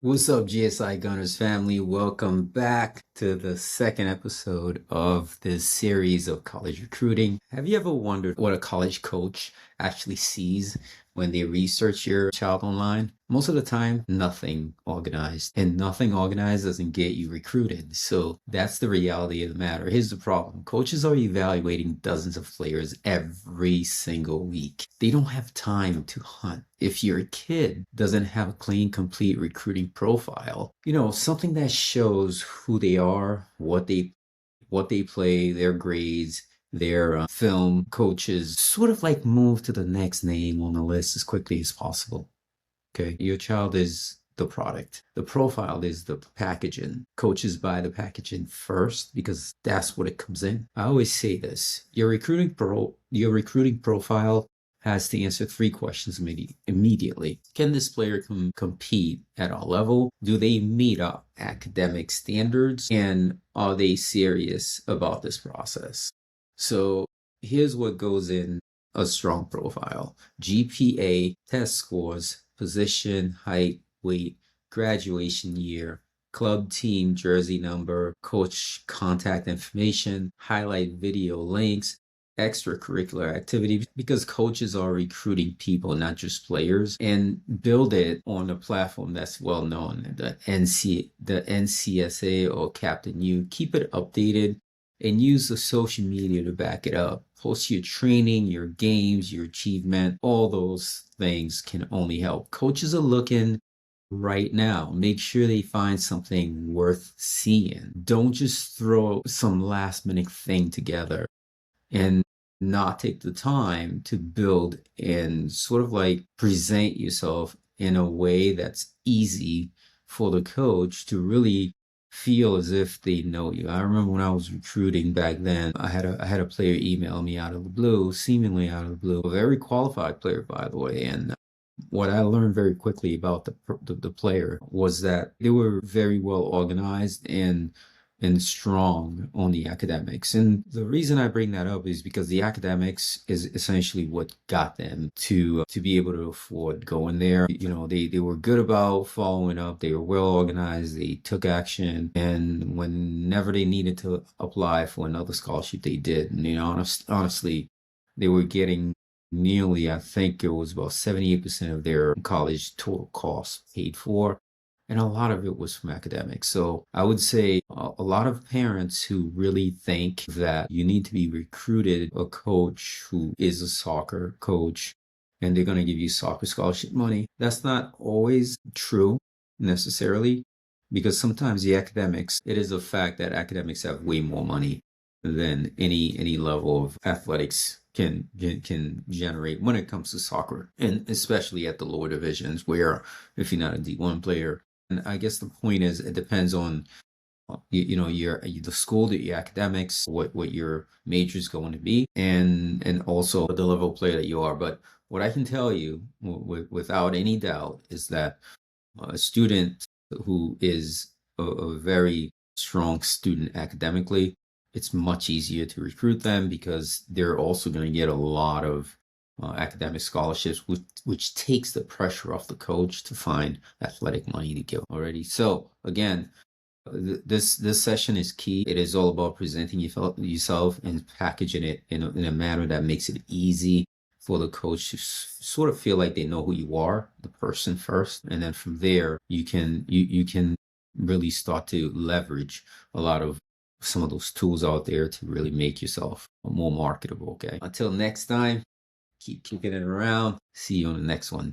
What's up, GSI Gunners family? Welcome back to the second episode of this series of college recruiting. Have you ever wondered what a college coach actually sees when they research your child online? Most of the time, nothing organized, and nothing organized doesn't get you recruited. So that's the reality of the matter. Here's the problem. Coaches are evaluating dozens of players every single week. They don't have time to hunt. If your kid doesn't have a clean, complete recruiting profile, something that shows who they are, what they play, their grades, their film coaches, sort of like move to the next name on the list as quickly as possible. Okay. Your child is the product. The profile is the packaging. Coaches buy the packaging first because that's what it comes in. I always say this. Your recruiting profile has to answer three questions immediately. Can this player compete at our level? Do they meet up academic standards? And are they serious about this process? So here's what goes in a strong profile: GPA, test scores, position, height, weight, graduation year, club team jersey number, coach contact information, highlight video links, extracurricular activities, because coaches are recruiting people, not just players, and build it on a platform that's well known, the NCSA or Captain U. Keep it updated and use the social media to back it up. Post your training, your games, your achievement. All those things can only help. Coaches are looking right now. Make sure they find something worth seeing. Don't just throw some last minute thing together and not take the time to build and sort of like present yourself in a way that's easy for the coach to really feel as if they know you. I remember when I was recruiting back then, I had a player email me out of the blue, seemingly out of the blue, a very qualified player, by the way. And what I learned very quickly about the player was that they were very well organized and strong on the academics. And the reason I bring that up is because the academics is essentially what got them to be able to afford going there. They were good about following up. They were well organized. They took action, and whenever they needed to apply for another scholarship, they did. And honestly, they were getting nearly, I think it was about 78% of their college total costs paid for. And a lot of it was from academics. So I would say a lot of parents who really think that you need to be recruited a coach who is a soccer coach and they're going to give you soccer scholarship money. That's not always true necessarily, because sometimes it is a fact that academics have way more money than any level of athletics can generate when it comes to soccer, and especially at the lower divisions, where if you're not a D1 player. And I guess the point is, it depends on the school, the academics, what your major is going to be, and also the level of player that you are. But what I can tell you without any doubt is that a student who is a very strong student academically, it's much easier to recruit them because they're also going to get a lot of academic scholarships, which takes the pressure off the coach to find athletic money to give already. So again, this session is key. It is all about presenting yourself and packaging it in a manner that makes it easy for the coach to sort of feel like they know who you are, the person first, and then from there you can really start to leverage a lot of some of those tools out there to really make yourself more marketable. Okay. Until next time, keep kicking it around. See you on the next one.